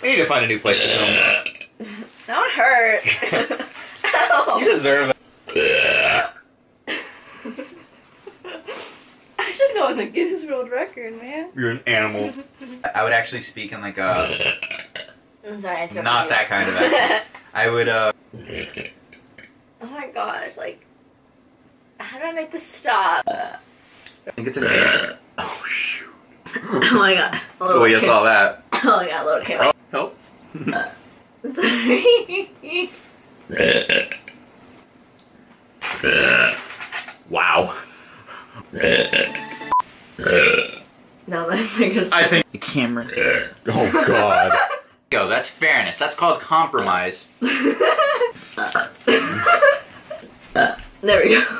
need to find a new place to film. Don't hurt. Ow. You deserve it. I should go in the Guinness World Record, man. You're an animal. I would actually speak in like a... I'm sorry, I interrupted Not you. that kind of accent. I would, Oh my gosh, like... How do I make this stop? I think it's an... Oh, shoot. Oh my god. Oh, you saw that. Oh my god, Lord, okay, wait. Help. Sorry. Wow. No, that biggest. I think the camera. Oh god. Go. That's fairness. That's called compromise. There we go.